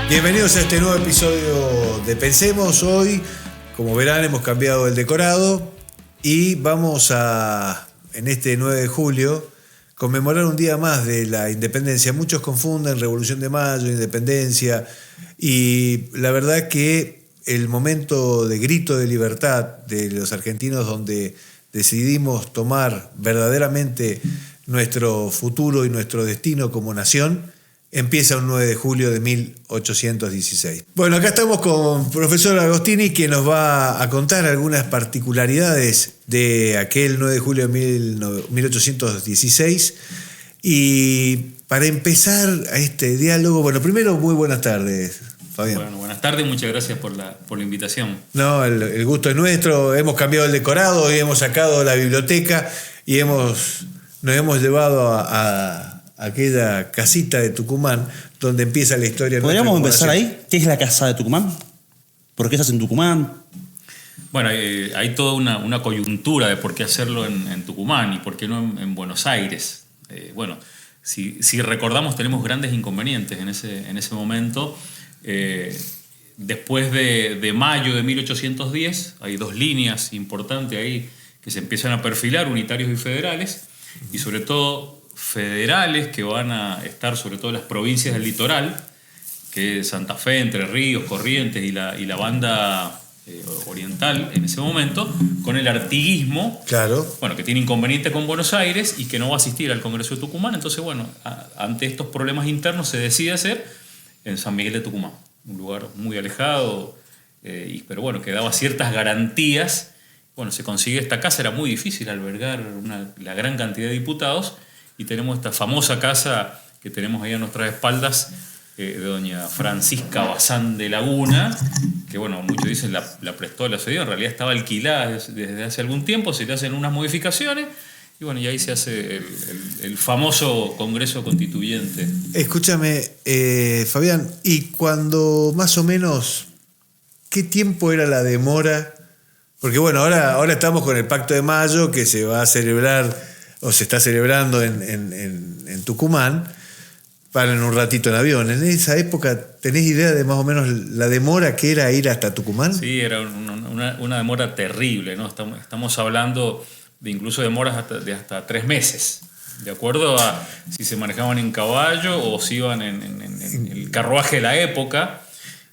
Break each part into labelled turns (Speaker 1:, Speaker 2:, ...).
Speaker 1: Bienvenidos a este nuevo episodio de Pensemos. Hoy, como verán, hemos cambiado el decorado y vamos a, en este 9 de julio, conmemorar un día más de la independencia. Muchos confunden Revolución de Mayo, independencia, y la verdad que el momento de grito de libertad de los argentinos, donde decidimos tomar verdaderamente nuestro futuro y nuestro destino como nación, empieza un 9 de julio de 1816. Bueno, acá estamos con profesor Agostini, que nos va a contar algunas particularidades de aquel 9 de julio de 1816. Y para empezar a este diálogo, bueno, primero, muy buenas tardes, Fabián.
Speaker 2: Bueno, buenas tardes, muchas gracias por la invitación.
Speaker 1: No, el gusto es nuestro. Hemos cambiado el decorado, hoy hemos sacado la biblioteca y nos hemos llevado a aquella casita de Tucumán donde empieza la historia.
Speaker 3: ¿Podríamos empezar ahí? ¿Qué es la casa de Tucumán? ¿Por qué se hace en Tucumán?
Speaker 2: Bueno, hay toda una coyuntura de por qué hacerlo en Tucumán y por qué no en Buenos Aires. Bueno, si recordamos, tenemos grandes inconvenientes en ese momento. Después de mayo de 1810, hay dos líneas importantes ahí que se empiezan a perfilar, unitarios y federales, y sobre todo federales que van a estar sobre todo en las provincias del litoral, que es Santa Fe, Entre Ríos, Corrientes y la banda oriental en ese momento, con el artiguismo,
Speaker 1: claro,
Speaker 2: bueno, que tiene inconveniente con Buenos Aires y que no va a asistir al Congreso de Tucumán. Entonces, bueno, ante estos problemas internos se decide hacer en San Miguel de Tucumán, un lugar muy alejado, pero bueno, que daba ciertas garantías. Bueno, se consigue esta casa, era muy difícil albergar la gran cantidad de diputados, y tenemos esta famosa casa que tenemos ahí a nuestras espaldas, de doña Francisca Bazán de Laguna, que bueno, muchos dicen la prestó, la cedió, en realidad estaba alquilada desde hace algún tiempo, se le hacen unas modificaciones, y bueno, y ahí se hace el famoso Congreso Constituyente.
Speaker 1: Escúchame, Fabián, y cuando más o menos, ¿qué tiempo era la demora? Porque bueno, ahora estamos con el Pacto de Mayo, que se va a celebrar o se está celebrando en Tucumán, en un ratito en avión. En esa época, ¿tenés idea de más o menos la demora que era ir hasta Tucumán?
Speaker 2: Sí, era una demora terrible, ¿no? Estamos hablando de incluso demoras de hasta 3 meses, de acuerdo a si se manejaban en caballo o si iban en el carruaje de la época.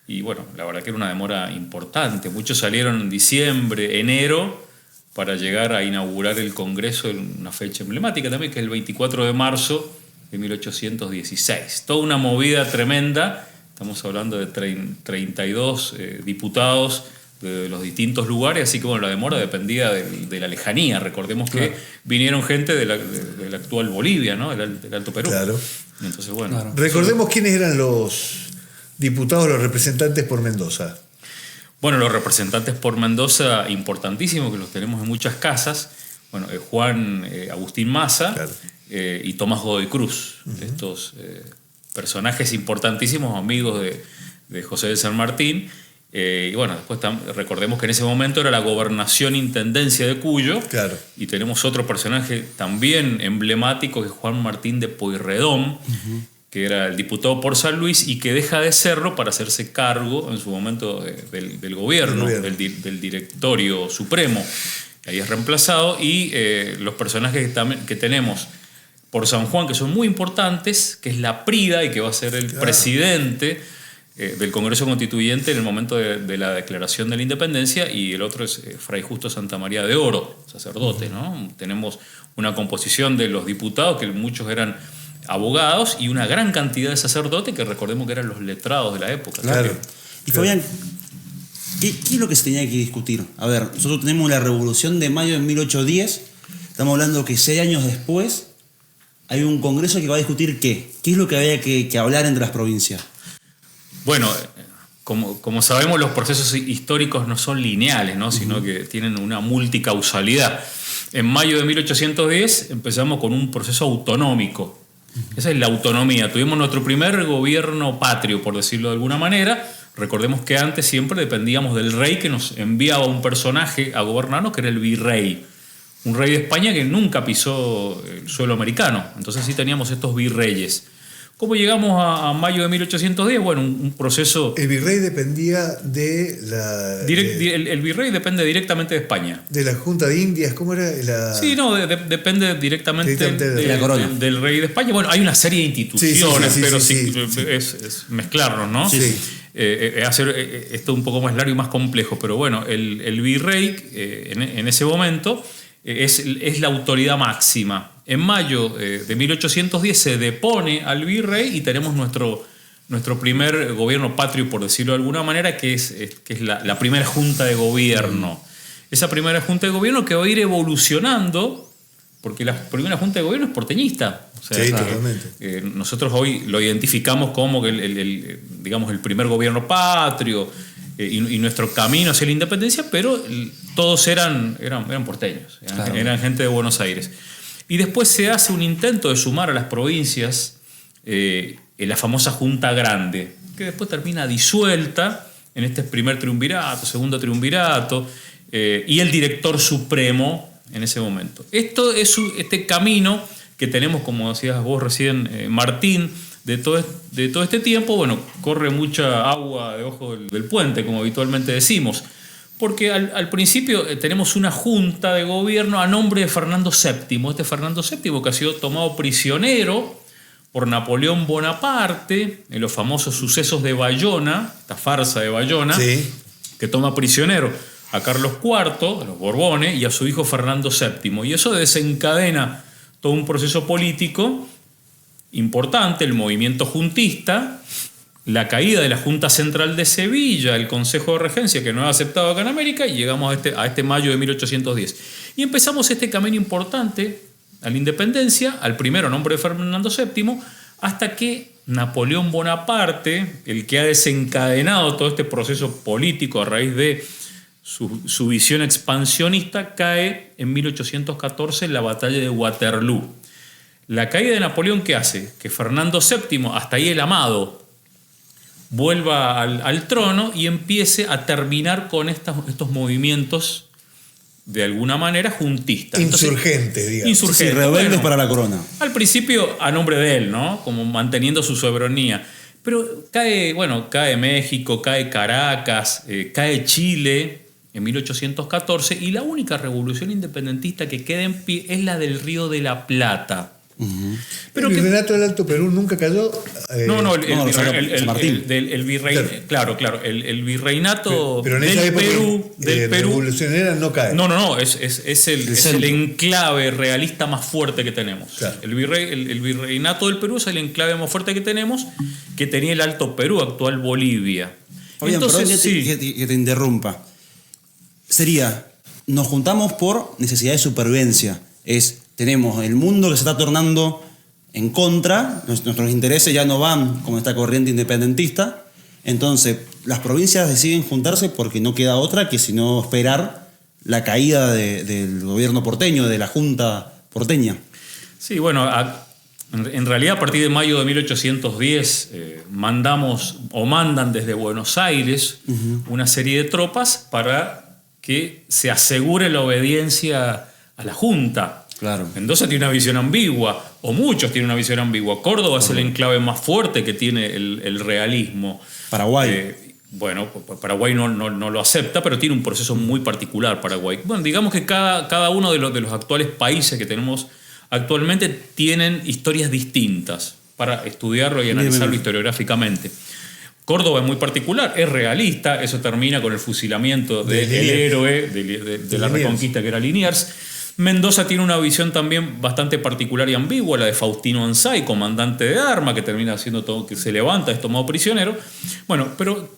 Speaker 2: Y bueno, la verdad que era una demora importante. Muchos salieron en diciembre, enero, para llegar a inaugurar el Congreso en una fecha emblemática también, que es el 24 de marzo de 1816. Toda una movida tremenda. Estamos hablando de 32 diputados de los distintos lugares, así que bueno, la demora dependía de la lejanía. Recordemos que claro, vinieron gente de la actual Bolivia, ¿no? del Alto Perú.
Speaker 1: Claro.
Speaker 2: Entonces, bueno.
Speaker 1: Claro. Recordemos quiénes eran los diputados, los representantes por Mendoza.
Speaker 2: Bueno, los representantes por Mendoza, importantísimos, que los tenemos en muchas casas. Bueno, Juan Agustín Maza, claro, y Tomás Godoy Cruz. Uh-huh. Estos personajes importantísimos, amigos de José de San Martín. Y bueno, después recordemos que en ese momento era la gobernación intendencia de Cuyo. Claro. Y tenemos otro personaje también emblemático, que es Juan Martín de Pueyrredón, uh-huh, que era el diputado por San Luis y que deja de serlo para hacerse cargo en su momento del gobierno, del directorio supremo. Ahí es reemplazado. Y los personajes que tenemos por San Juan, que son muy importantes, que es la Prida y que va a ser el claro, presidente del Congreso Constituyente en el momento de la declaración de la independencia, y el otro es Fray Justo Santa María de Oro, sacerdote, ¿no? Tenemos una composición de los diputados, que muchos eran abogados, y una gran cantidad de sacerdotes que recordemos que eran los letrados de la época.
Speaker 3: Claro. Y Fabián, ¿qué es lo que se tenía que discutir? A ver, nosotros tenemos la Revolución de Mayo de 1810, estamos hablando que 6 años después hay un congreso que va a discutir ¿qué? ¿Qué es lo que había que hablar entre las provincias?
Speaker 2: Bueno, como sabemos, los procesos históricos no son lineales, ¿no? Sino que tienen una multicausalidad. En mayo de 1810 empezamos con un proceso autonómico. Esa es la autonomía. Tuvimos nuestro primer gobierno patrio, por decirlo de alguna manera. Recordemos que antes siempre dependíamos del rey, que nos enviaba un personaje a gobernarnos, que era el virrey. Un rey de España que nunca pisó el suelo americano. Entonces sí teníamos estos virreyes. ¿Cómo llegamos a mayo de 1810? Bueno, un proceso...
Speaker 1: El virrey dependía de la...
Speaker 2: el virrey depende directamente de España.
Speaker 1: De la Junta de Indias, ¿cómo era?
Speaker 2: Sí, no, depende directamente
Speaker 3: de la corona.
Speaker 2: del rey de España. Bueno, hay una serie de instituciones, pero
Speaker 1: sí.
Speaker 2: Es mezclarnos, ¿no?
Speaker 1: Sí.
Speaker 2: Hacer esto un poco más largo y más complejo. Pero bueno, el virrey en ese momento es la autoridad máxima. En mayo de 1810 se depone al virrey y tenemos nuestro primer gobierno patrio, por decirlo de alguna manera, que es la primera junta de gobierno. Esa primera junta de gobierno que va a ir evolucionando, porque la primera junta de gobierno es porteñista. O sea,
Speaker 1: sí, totalmente.
Speaker 2: Nosotros hoy lo identificamos como digamos, el primer gobierno patrio y nuestro camino hacia la independencia, pero todos eran porteños, eran gente de Buenos Aires. Y después se hace un intento de sumar a las provincias en la famosa Junta Grande, que después termina disuelta en este primer triunvirato, segundo triunvirato, y el director supremo en ese momento. Esto es este camino que tenemos, como decías vos recién, Martín, de todo este tiempo. Bueno, corre mucha agua debajo del puente, como habitualmente decimos. Porque al principio tenemos una junta de gobierno a nombre de Fernando VII. Este Fernando VII que ha sido tomado prisionero por Napoleón Bonaparte en los famosos sucesos de Bayona, esta farsa de Bayona,
Speaker 1: sí,
Speaker 2: que toma prisionero a Carlos IV, a los Borbones, y a su hijo Fernando VII. Y eso desencadena todo un proceso político importante, el movimiento juntista, la caída de la Junta Central de Sevilla, el Consejo de Regencia, que no es aceptado acá en América, y llegamos a este mayo de 1810. Y empezamos este camino importante a la independencia, al primero a nombre de Fernando VII, hasta que Napoleón Bonaparte, el que ha desencadenado todo este proceso político a raíz de su visión expansionista, cae en 1814 en la batalla de Waterloo. La caída de Napoleón, ¿qué hace? Que Fernando VII, hasta ahí el amado, vuelva al trono y empiece a terminar con estos movimientos de alguna manera juntistas.
Speaker 1: Insurgentes, digamos.
Speaker 2: Insurgentes,
Speaker 3: sí, rebeldes para la corona.
Speaker 2: Al principio a nombre de él, ¿no? Como manteniendo su soberanía. Pero cae México, cae Caracas, cae Chile en 1814 y la única revolución independentista que queda en pie es la del Río de la Plata.
Speaker 1: Uh-huh. Pero el virreinato del Alto Perú nunca cayó.
Speaker 2: El virreinato, claro, el virreinato
Speaker 1: pero en
Speaker 2: del Perú,
Speaker 1: revolucionaria no cae.
Speaker 2: No, es el enclave realista más fuerte que tenemos.
Speaker 1: Claro.
Speaker 2: El virreinato del Perú es el enclave más fuerte que tenemos, que tenía el Alto Perú, actual Bolivia.
Speaker 3: Fabián, entonces, que te interrumpa. Nos juntamos por necesidad de supervivencia. Tenemos el mundo que se está tornando en contra, nuestros intereses ya no van como esta corriente independentista, entonces las provincias deciden juntarse porque no queda otra que sino esperar la caída del gobierno porteño, de la junta porteña.
Speaker 2: Sí, bueno, en realidad a partir de mayo de 1810 mandan desde Buenos Aires una serie de tropas para que se asegure la obediencia a la junta.
Speaker 3: Claro.
Speaker 2: Mendoza tiene una visión ambigua, o muchos tienen una visión ambigua. Córdoba es el enclave más fuerte que tiene el realismo.
Speaker 3: Paraguay.
Speaker 2: Paraguay no lo acepta, pero tiene un proceso muy particular Paraguay. Bueno, digamos que cada uno de los actuales países que tenemos actualmente tienen historias distintas para estudiarlo y analizarlo historiográficamente. Córdoba es muy particular, es realista, eso termina con el fusilamiento del héroe de la Reconquista, que era Liniers. Mendoza tiene una visión también bastante particular y ambigua, la de Faustino Ansay, comandante de arma, que termina haciendo todo, que se levanta, es tomado prisionero. Bueno, pero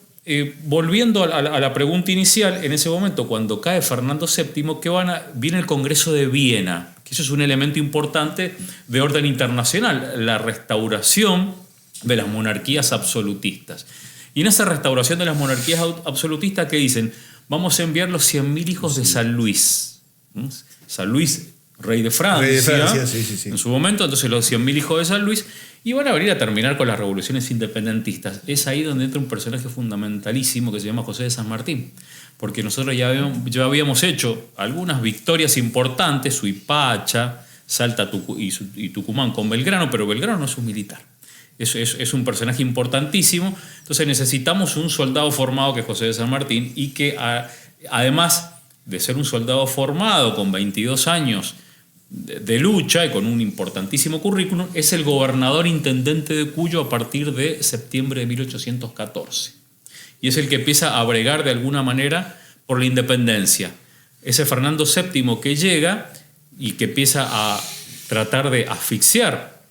Speaker 2: volviendo a la pregunta inicial, en ese momento, cuando cae Fernando VII, viene el Congreso de Viena, que eso es un elemento importante de orden internacional, la restauración de las monarquías absolutistas. Y en esa restauración de las monarquías absolutistas, ¿qué dicen? Vamos a enviar los 100.000 hijos de San Luis. San Luis, rey de Francia, sí. En su momento, entonces los 100.000 hijos de San Luis, y van a venir a terminar con las revoluciones independentistas. Es ahí donde entra un personaje fundamentalísimo que se llama José de San Martín, porque nosotros ya habíamos hecho algunas victorias importantes, Suipacha, Salta y Tucumán con Belgrano, pero Belgrano no es un militar. Es un personaje importantísimo. Entonces necesitamos un soldado formado, que es José de San Martín, y que además de ser un soldado formado con 22 años de lucha y con un importantísimo currículum, es el gobernador intendente de Cuyo a partir de septiembre de 1814. Y es el que empieza a bregar de alguna manera por la independencia. Ese Fernando VII que llega y que empieza a tratar de asfixiar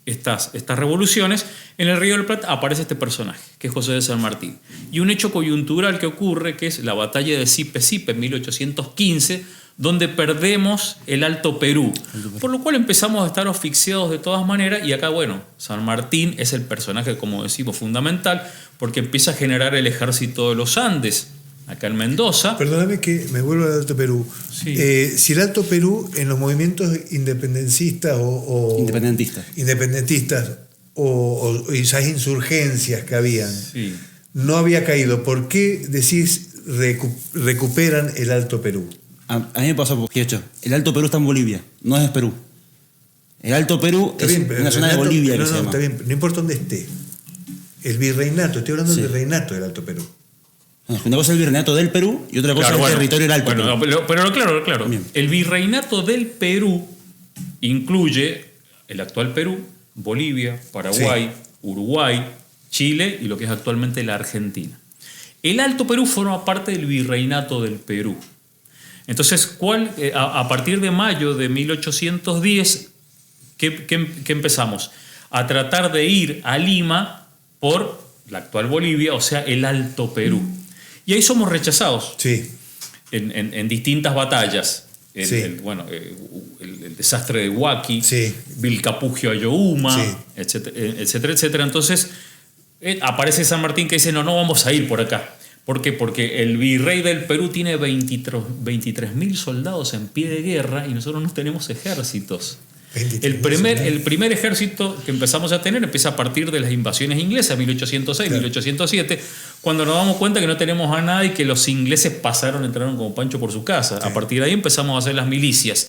Speaker 2: estas revoluciones. En el Río de la Plata aparece este personaje, que es José de San Martín. Y un hecho coyuntural que ocurre, que es la batalla de Sipe-Sipe en 1815, donde perdemos el Alto Perú. Por lo cual empezamos a estar asfixiados de todas maneras. Y acá, bueno, San Martín es el personaje, como decimos, fundamental, porque empieza a generar el ejército de los Andes, acá en Mendoza.
Speaker 1: Perdóname que me vuelvo al Alto Perú.
Speaker 2: Sí.
Speaker 1: Si el Alto Perú en los movimientos independentistas independentistas o esas insurgencias que habían,
Speaker 2: Sí.
Speaker 1: no había caído, ¿por qué decís recuperan el Alto Perú?
Speaker 3: A mí me pasó por hecho. El Alto Perú está en Bolivia, no es Perú. El Alto Perú
Speaker 1: Está
Speaker 3: es
Speaker 1: bien,
Speaker 3: una zona de Bolivia que se llama.
Speaker 1: Está bien, no importa dónde esté. El virreinato, estoy hablando
Speaker 3: Sí.
Speaker 1: del virreinato del Alto Perú.
Speaker 3: Una cosa es el virreinato del Perú y otra cosa es el territorio del Alto Perú.
Speaker 2: Pero claro.
Speaker 3: Bien.
Speaker 2: El virreinato del Perú incluye el actual Perú, Bolivia, Paraguay, Uruguay, Chile y lo que es actualmente la Argentina. El Alto Perú forma parte del virreinato del Perú. Entonces, a partir de mayo de 1810, ¿qué empezamos? A tratar de ir a Lima por la actual Bolivia, o sea, el Alto Perú. Y ahí somos rechazados
Speaker 1: Sí.
Speaker 2: en distintas batallas.
Speaker 1: Sí.
Speaker 2: El desastre de Huaki,
Speaker 1: Sí.
Speaker 2: Vilcapugio Ayohuma,
Speaker 1: Sí.
Speaker 2: etcétera, etcétera. Entonces aparece San Martín que dice, no vamos a ir por acá. ¿Por qué? Porque el virrey del Perú tiene 23.000 soldados en pie de guerra y nosotros no tenemos ejércitos. El primer ejército que empezamos a tener empieza a partir de las invasiones inglesas, 1806, claro. 1807, cuando nos damos cuenta que no tenemos a nada y que los ingleses entraron como Pancho por su casa. Sí. A partir de ahí empezamos a hacer las milicias.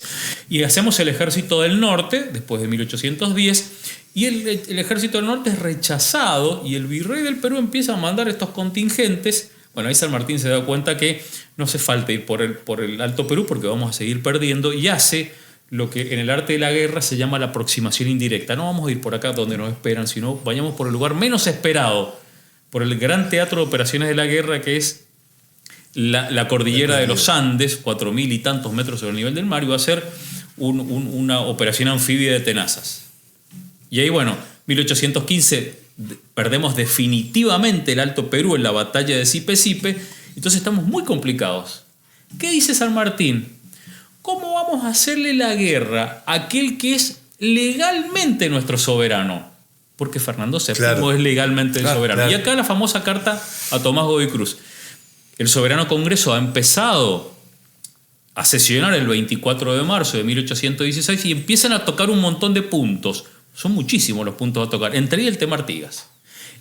Speaker 2: Y hacemos el ejército del norte, después de 1810, y el ejército del norte es rechazado y el virrey del Perú empieza a mandar estos contingentes. Bueno, ahí San Martín se da cuenta que no hace falta ir por el Alto Perú porque vamos a seguir perdiendo y hace lo que en el arte de la guerra se llama la aproximación indirecta. No vamos a ir por acá donde nos esperan, sino vayamos por el lugar menos esperado, por el gran teatro de operaciones de la guerra que es la cordillera de los Andes, 4.000 y tantos metros sobre el nivel del mar, y va a ser una operación anfibia de tenazas. Y ahí, 1815 perdemos definitivamente el Alto Perú en la batalla de Sipe-Sipe, entonces estamos muy complicados. ¿Qué dice San Martín? ¿Cómo vamos a hacerle la guerra a aquel que es legalmente nuestro soberano? Porque Fernando VII es legalmente el soberano. Claro. Y acá la famosa carta a Tomás Godoy Cruz. El soberano Congreso ha empezado a sesionar el 24 de marzo de 1816 y empiezan a tocar un montón de puntos. Son muchísimos los puntos a tocar. Entre ellos el tema Artigas.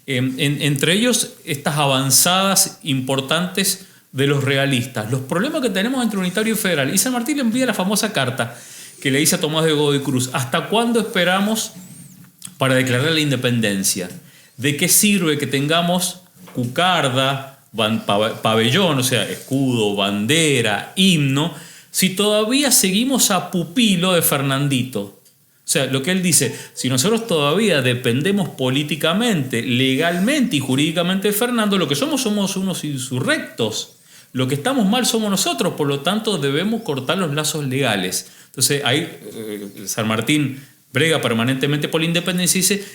Speaker 2: Entre ellos estas avanzadas importantes de los realistas, los problemas que tenemos entre unitario y federal. Y San Martín le envía la famosa carta que le dice a Tomás de Godoy Cruz: ¿hasta cuándo esperamos para declarar la independencia? ¿De qué sirve que tengamos cucarda, pabellón, o sea, escudo, bandera, himno, si todavía seguimos a pupilo de Fernandito? O sea, lo que él dice, si nosotros todavía dependemos políticamente, legalmente y jurídicamente de Fernando, lo que somos unos insurrectos. Lo que estamos mal somos nosotros, por lo tanto debemos cortar los lazos legales. Entonces ahí San Martín brega permanentemente por la independencia y dice,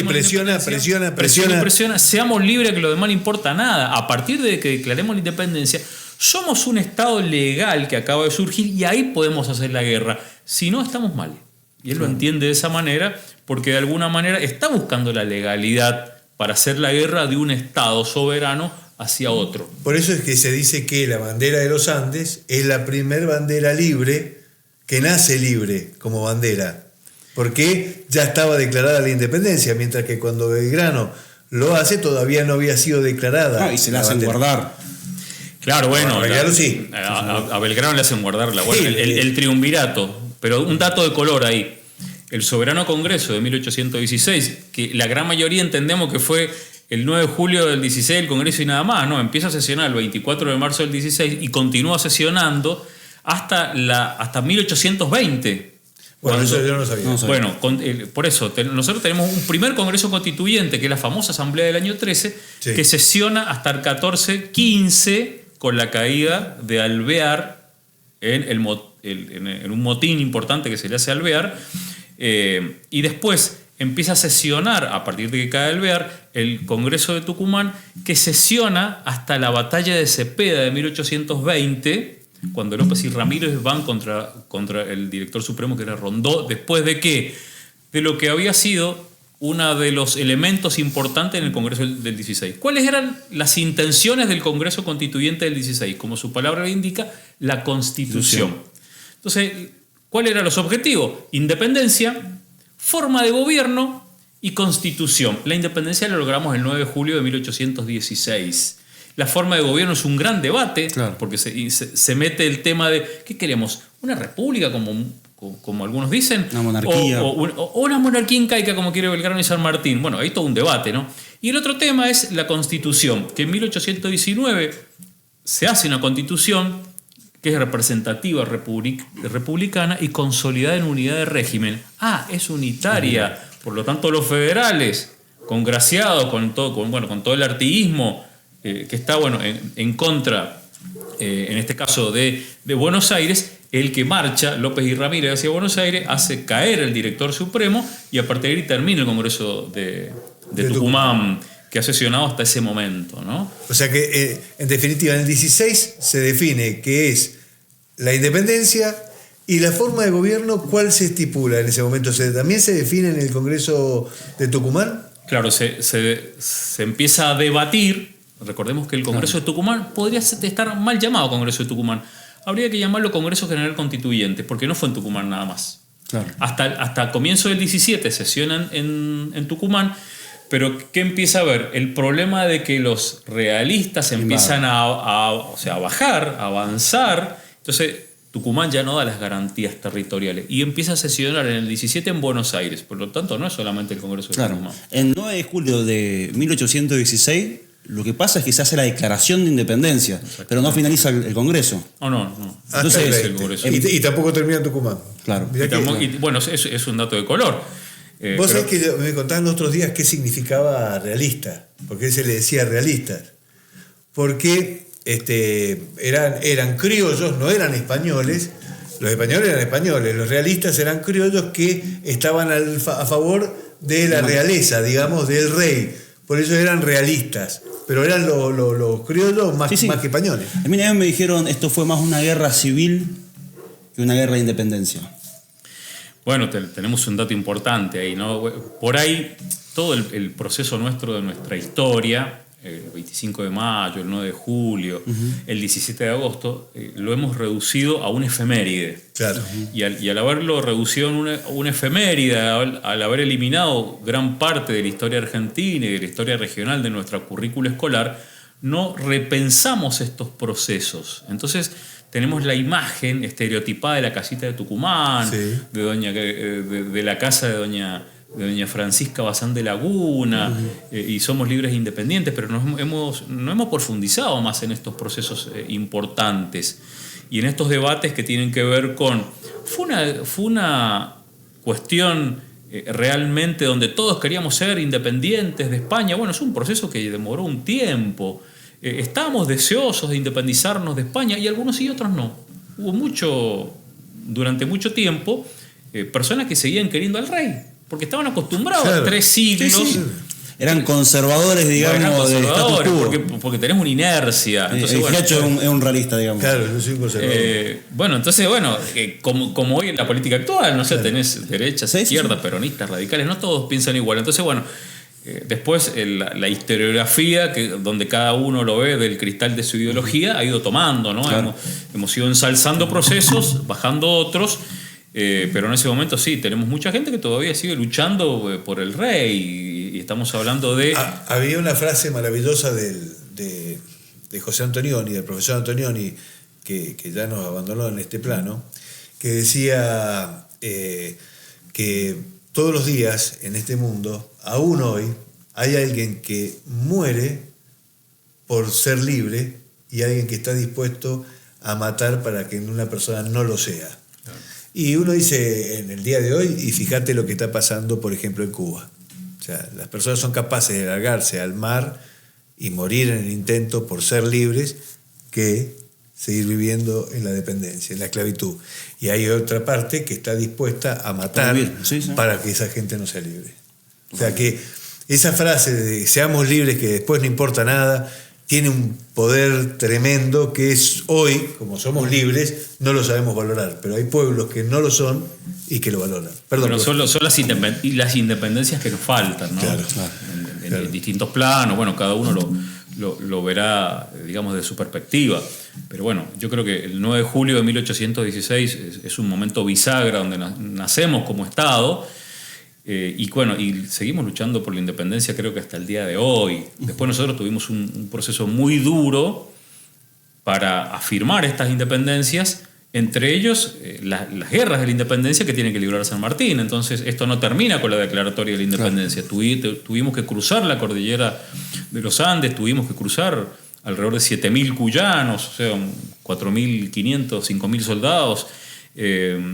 Speaker 2: presiona, seamos libres, que lo demás no importa nada. A partir de que declaremos la independencia, somos un Estado legal que acaba de surgir y ahí podemos hacer la guerra. Si no, estamos mal. Y él lo entiende de esa manera porque de alguna manera está buscando la legalidad para hacer la guerra de un Estado soberano hacia otro.
Speaker 1: Por eso es que se dice que la bandera de los Andes es la primer bandera libre que nace libre como bandera, porque ya estaba declarada la independencia, mientras que cuando Belgrano lo hace todavía no había sido declarada.
Speaker 3: Y se la hacen guardar.
Speaker 2: Claro, bueno,
Speaker 1: a Belgrano sí.
Speaker 2: A Belgrano le hacen guardar el triunvirato. Pero un dato de color ahí. el Soberano Congreso de 1816, que la gran mayoría entendemos que fue el 9 de julio del 16 el Congreso y nada más, ¿no? Empieza a sesionar el 24 de marzo del 16 y continúa sesionando hasta 1820.
Speaker 1: Bueno, eso yo no sabía.
Speaker 2: Bueno, por eso, nosotros tenemos un primer Congreso Constituyente, que es la famosa Asamblea del año 13, sí, que sesiona hasta el 1415 con la caída de Alvear en un motín importante que se le hace a Alvear, y después empieza a sesionar, a partir de que cae Alvear, el Congreso de Tucumán, que sesiona hasta la batalla de Cepeda de 1820, cuando López y Ramírez van contra el director supremo, que era Rondó, después de lo que había sido uno de los elementos importantes en el Congreso del 16. ¿Cuáles eran las intenciones del Congreso Constituyente del 16? Como su palabra le indica, la Constitución. Entonces, ¿cuáles eran los objetivos? Independencia, forma de gobierno y Constitución. La independencia la logramos el 9 de julio de 1816. La forma de gobierno es un gran debate, claro, porque se mete el tema de ¿qué queremos? ¿Una república como algunos dicen?
Speaker 3: ¿Una monarquía?
Speaker 2: O una monarquía incaica como quiere Belgrano y San Martín. Bueno, hay todo un debate, ¿no? Y el otro tema es la Constitución, que en 1819 se hace una Constitución que es representativa, republicana y consolidada en unidad de régimen. Es unitaria. Por lo tanto, los federales, congraciados con todo el artiguismo, que está en contra, en este caso de Buenos Aires, el que marcha, López y Ramírez, hacia Buenos Aires, hace caer el director supremo y a partir de ahí termina el Congreso de Tucumán, que ha sesionado hasta ese momento, ¿no?
Speaker 1: O sea que, en definitiva, en el 16 se define qué es la independencia y la forma de gobierno. ¿Cuál se estipula en ese momento? ¿También se define en el Congreso de Tucumán?
Speaker 2: Claro, se empieza a debatir. Recordemos que el Congreso de Tucumán podría estar mal llamado Congreso de Tucumán. Habría que llamarlo Congreso General Constituyente, porque no fue en Tucumán nada más. Claro. Hasta comienzo del 17 sesionan en Tucumán, pero ¿qué empieza a haber? El problema de que los realistas empiezan a bajar, a avanzar. Entonces Tucumán ya no da las garantías territoriales y empieza a sesionar en el 17 en Buenos Aires. Por lo tanto, no es solamente el Congreso de Tucumán.
Speaker 3: El 9 de julio de 1816... lo que pasa es que se hace la declaración de independencia, pero no finaliza el Congreso.
Speaker 2: No.
Speaker 1: Entonces, es el Congreso. Y tampoco termina en Tucumán.
Speaker 3: Claro.
Speaker 2: Bueno, es un dato de color.
Speaker 1: Vos sabés que me contaban los otros días qué significaba realista, porque se le decía realistas. Porque eran criollos, no eran españoles. Los españoles eran españoles, los realistas eran criollos que estaban a favor de la realeza, digamos, del rey. Por eso eran realistas, pero eran los criollos más que españoles.
Speaker 3: A mí me dijeron esto fue más una guerra civil que una guerra de independencia.
Speaker 2: Bueno, tenemos un dato importante ahí, ¿no? Por ahí todo el proceso nuestro de nuestra historia, el 25 de mayo, el 9 de julio, el 17 de agosto, lo hemos reducido a una efeméride.
Speaker 1: Claro.
Speaker 2: Y al haberlo reducido en una efeméride, al haber eliminado gran parte de la historia argentina y de la historia regional de nuestra currícula escolar, no repensamos estos procesos. Entonces tenemos la imagen estereotipada de la casita de Tucumán, sí, de la casa de doña Francisca Bazán de Laguna, y somos libres e independientes, pero no hemos profundizado más en estos procesos importantes y en estos debates que tienen que ver con... Fue una cuestión realmente donde todos queríamos ser independientes de España. Bueno, es un proceso que demoró un tiempo. Estábamos deseosos de independizarnos de España y algunos y otros no. Hubo durante mucho tiempo personas que seguían queriendo al rey, porque estaban acostumbrados a 3 siglos. Sí.
Speaker 3: Eran conservadores, digamos, del status quo.
Speaker 2: Porque tenés una inercia. Entonces,
Speaker 3: es un realista, digamos.
Speaker 1: Claro, yo soy un conservador.
Speaker 2: Como hoy en la política actual, no sé, tenés derechas, izquierdas, peronistas, radicales, no todos piensan igual. Entonces, después la historiografía, donde cada uno lo ve del cristal de su ideología, ha ido tomando, ¿no? Claro. Hemos ido ensalzando procesos, bajando otros. Pero en ese momento sí, tenemos mucha gente que todavía sigue luchando por el rey y estamos hablando de...
Speaker 1: Había una frase maravillosa de José Antonioni, del profesor Antonioni, que ya nos abandonó en este plano, que decía que que todos los días en este mundo, aún hoy, hay alguien que muere por ser libre y alguien que está dispuesto a matar para que una persona no lo sea. Claro. Y uno dice en el día de hoy, y fíjate lo que está pasando, por ejemplo, en Cuba. O sea, las personas son capaces de largarse al mar y morir en el intento por ser libres que seguir viviendo en la dependencia, en la esclavitud. Y hay otra parte que está dispuesta a matar para que esa gente no sea libre. O sea que esa frase de seamos libres que después no importa nada, tiene un poder tremendo que es hoy, como somos libres, no lo sabemos valorar. Pero hay pueblos que no lo son y que lo valoran. Perdón.
Speaker 2: Pero son las independencias que nos faltan, ¿no? Claro. En distintos planos. Bueno, cada uno lo verá, digamos, de su perspectiva. Pero bueno, yo creo que el 9 de julio de 1816 es un momento bisagra donde nacemos como Estado. Y bueno, y seguimos luchando por la independencia creo que hasta el día de hoy. Después nosotros tuvimos un proceso muy duro para afirmar estas independencias, entre ellos las guerras de la independencia que tiene que librar San Martín. Entonces esto no termina con la declaratoria de la independencia. Claro. Tuvimos que cruzar la cordillera de los Andes, tuvimos que cruzar alrededor de 7.000 cuyanos, o sea, 4.500, 5.000 soldados.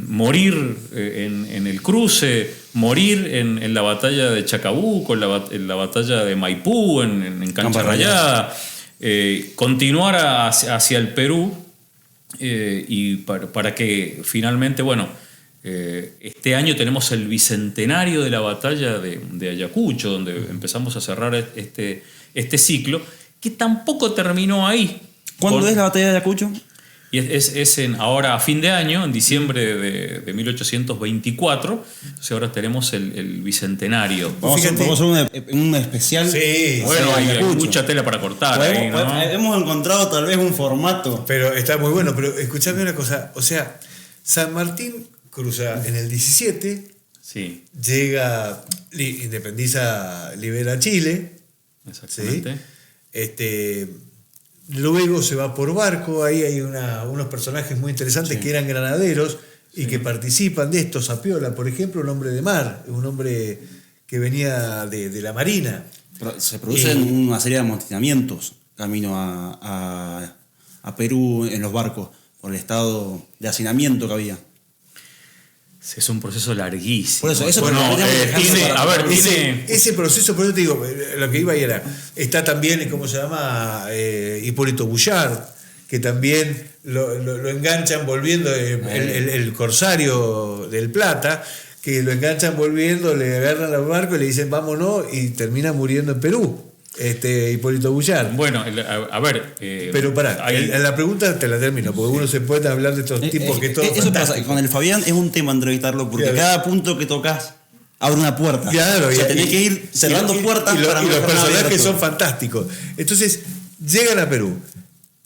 Speaker 2: Morir en el cruce, morir en la batalla de Chacabuco, en la batalla de Maipú, en Cancha Rayada, continuar hacia el Perú y para que finalmente, bueno, este año tenemos el bicentenario de la batalla de Ayacucho, donde empezamos a cerrar este ciclo, que tampoco terminó ahí.
Speaker 3: ¿Cuándo es la batalla de Ayacucho?
Speaker 2: Y es ahora a fin de año, en diciembre de 1824. Entonces ahora tenemos el bicentenario.
Speaker 3: Vamos a hacer un especial.
Speaker 2: Sí, bueno, hay mucha tela para cortar. Ahí, ¿no?
Speaker 3: Hemos encontrado tal vez un formato.
Speaker 1: Pero está muy bueno. Pero escuchame una cosa. O sea, San Martín cruza en el 17.
Speaker 2: Sí.
Speaker 1: Llega, independiza, libera Chile.
Speaker 2: Exactamente.
Speaker 1: ¿Sí? Luego se va por barco, ahí hay unos personajes muy interesantes que eran granaderos y que participan de esto. Zapiola, por ejemplo, un hombre de mar, un hombre que venía de la marina.
Speaker 3: Se producen una serie de amotinamientos camino a Perú en los barcos por el estado de hacinamiento que había.
Speaker 2: Es un proceso larguísimo.
Speaker 1: Por eso ese proceso, por eso te digo, lo que iba ahí era, está también, ¿cómo se llama? Hipólito Bouchard, que también lo enganchan volviendo, el corsario del Plata, que lo enganchan volviendo, le agarran los barcos y le dicen vámonos, y termina muriendo en Perú. Hipólito Bouchard.
Speaker 2: Bueno, a ver.
Speaker 1: Pero pará, la pregunta te la termino, porque uno se puede hablar de estos tipos que todo.
Speaker 3: Eso pasa, con el Fabián es un tema entrevistarlo, porque cada punto que tocas abre una puerta.
Speaker 1: Claro,
Speaker 3: o sea, tenés que ir cerrando puertas
Speaker 1: y los personajes son fantásticos. Entonces, llegan a Perú.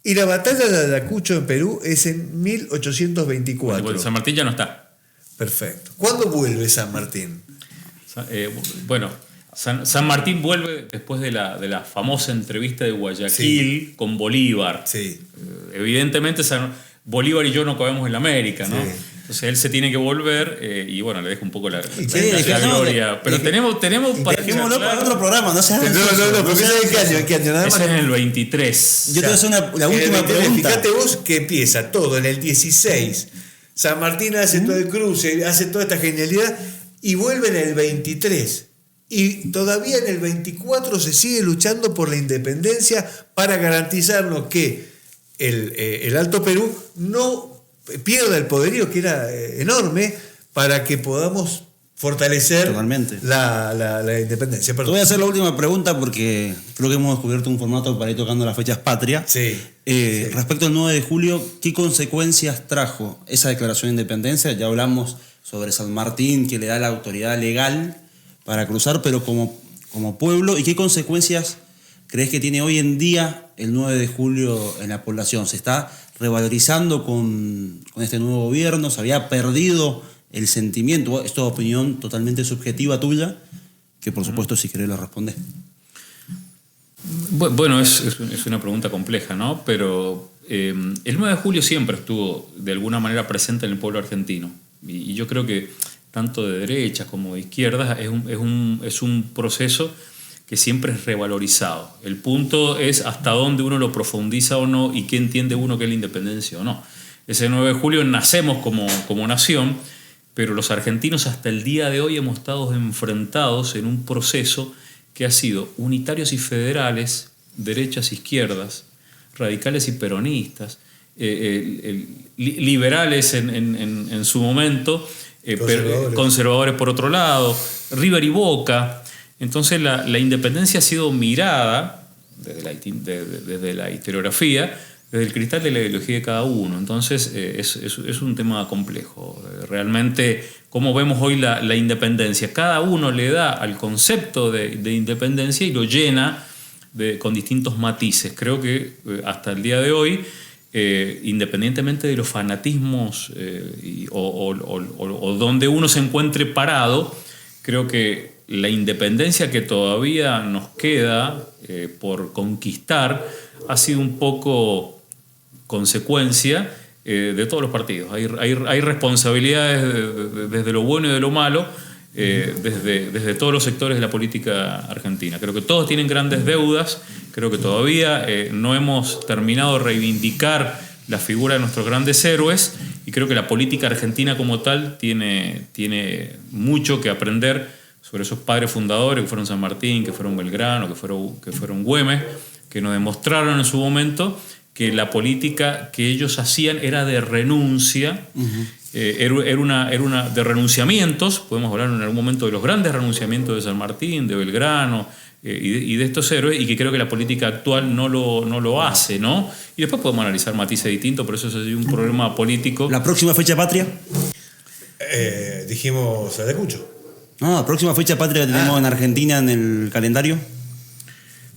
Speaker 1: Y la batalla de Ayacucho en Perú es en 1824.
Speaker 2: Bueno, San Martín ya no está.
Speaker 1: Perfecto. ¿Cuándo vuelve San Martín?
Speaker 2: San Martín vuelve después de la famosa entrevista de Guayaquil con Bolívar.
Speaker 1: Sí.
Speaker 2: Evidentemente Bolívar y yo no cabemos en la América, ¿no? Sí. Entonces él se tiene que volver y bueno, le dejo un poco la gloria. Pero tenemos para...
Speaker 3: Dejémoslo para otro programa, no seas...
Speaker 1: No, porque ¿en qué año? Nada más.
Speaker 2: Ese es en el 23.
Speaker 3: Yo te voy a hacer la última pregunta.
Speaker 1: Fíjate vos que empieza todo en el 16. San Martín hace todo el cruce, hace toda esta genialidad y vuelve en el 23. Y todavía en el 24 se sigue luchando por la independencia para garantizarnos que el Alto Perú no pierda el poderío que era enorme para que podamos fortalecer la independencia.
Speaker 3: Te voy a hacer la última pregunta porque creo que hemos descubierto un formato para ir tocando las fechas patrias.
Speaker 1: Sí.
Speaker 3: Respecto al 9 de julio, ¿qué consecuencias trajo esa declaración de independencia? Ya hablamos sobre San Martín, que le da la autoridad legal para cruzar, pero como pueblo, ¿y qué consecuencias crees que tiene hoy en día el 9 de julio en la población? ¿Se está revalorizando con este nuevo gobierno? ¿Se había perdido el sentimiento? Esto es opinión totalmente subjetiva tuya, que por supuesto si querés la respondes.
Speaker 2: Bueno, es una pregunta compleja, ¿no? Pero el 9 de julio siempre estuvo de alguna manera presente en el pueblo argentino. Y yo creo que tanto de derechas como de izquierdas, es un proceso que siempre es revalorizado. El punto es hasta dónde uno lo profundiza o no y qué entiende uno que es la independencia o no. Ese 9 de julio nacemos como nación, pero los argentinos hasta el día de hoy hemos estado enfrentados en un proceso que ha sido unitarios y federales, derechas, izquierdas, radicales y peronistas, liberales en su momento, conservadores por otro lado, River y Boca. Entonces la independencia ha sido mirada desde la historiografía, desde el cristal de la ideología de cada uno. Entonces es un tema complejo. Realmente, ¿cómo vemos hoy la independencia? Cada uno le da al concepto de independencia y lo llena con distintos matices. Creo que hasta el día de hoy, independientemente de los fanatismos o donde uno se encuentre parado, creo que la independencia que todavía nos queda por conquistar ha sido un poco consecuencia de todos los partidos. Hay responsabilidades desde lo bueno y de lo malo, desde todos los sectores de la política argentina. Creo que todos tienen grandes deudas, creo que todavía no hemos terminado de reivindicar la figura de nuestros grandes héroes, y creo que la política argentina como tal tiene mucho que aprender sobre esos padres fundadores que fueron San Martín, que fueron Belgrano, que fueron Güemes, que nos demostraron en su momento que la política que ellos hacían era de renuncia, era una de renunciamientos. Podemos hablar en algún momento de los grandes renunciamientos de San Martín, de Belgrano y de estos héroes, y que creo que la política actual no lo hace, ¿no? Y después podemos analizar matices distintos, pero eso es un problema político.
Speaker 3: ¿La próxima fecha patria?
Speaker 1: Dijimos Ayacucho.
Speaker 3: No, la próxima fecha patria que tenemos en Argentina en el calendario.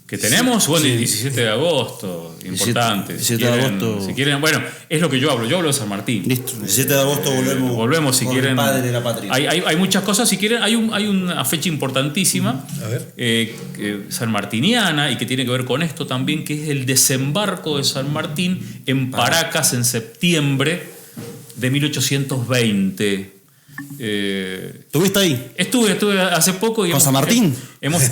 Speaker 2: Que tenemos, bueno, el 17 de agosto, importante.
Speaker 3: 17 de agosto.
Speaker 2: Si quieren, bueno, es lo que yo hablo de San Martín.
Speaker 3: Listo, 17 de agosto volvemos
Speaker 2: si
Speaker 3: con
Speaker 2: quieren.
Speaker 3: El padre de la patria.
Speaker 2: Hay muchas cosas, si quieren, hay una fecha importantísima, sanmartiniana, y que tiene que ver con esto también, que es el desembarco de San Martín en Paracas en septiembre de 1820.
Speaker 3: ¿Estuviste ahí?
Speaker 2: Estuve hace poco.
Speaker 3: ¿Con San Martín?
Speaker 2: Hemos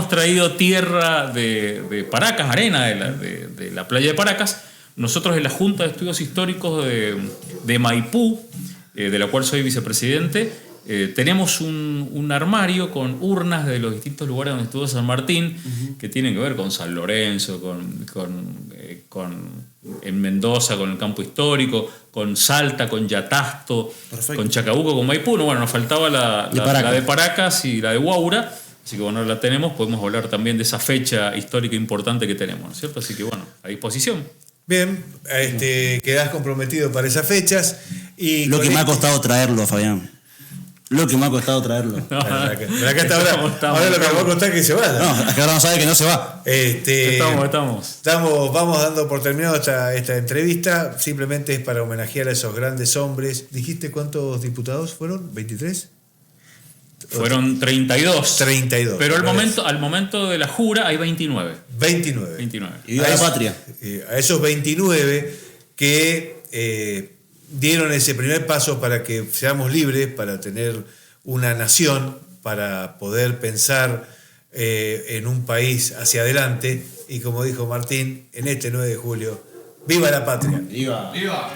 Speaker 2: traído tierra de Paracas, arena de la playa de Paracas. Nosotros en la Junta de Estudios Históricos de Maipú, de la cual soy vicepresidente, tenemos un armario con urnas de los distintos lugares donde estuvo San Martín, que tienen que ver con San Lorenzo, en Mendoza, con el campo histórico, con Salta, con Yatasto, con Chacabuco, con Maipú. Bueno, nos faltaba la de Paracas y la de Huaura, así que bueno, la tenemos. Podemos hablar también de esa fecha histórica importante que tenemos, ¿no es cierto? Así que bueno, a disposición.
Speaker 1: Bien, quedás comprometido para esas fechas. Y
Speaker 3: lo que me ha costado traerlo, Fabián. Lo que me ha costado traerlo.
Speaker 1: Pero acá está ahora lo que me va a costar es que se vaya.
Speaker 3: No, es que ahora no sabe que no se va.
Speaker 1: Vamos dando por terminado esta entrevista. Simplemente es para homenajear a esos grandes hombres. ¿Dijiste cuántos diputados fueron? ¿23?
Speaker 2: Fueron 32.
Speaker 1: 32.
Speaker 2: Pero al momento de la jura hay 29. 29.
Speaker 3: Y viva la patria.
Speaker 1: A esos 29 que dieron ese primer paso para que seamos libres, para tener una nación, para poder pensar en un país hacia adelante. Y como dijo Martín, en este 9 de julio, ¡viva la patria!
Speaker 3: ¡Viva!
Speaker 4: ¡Viva!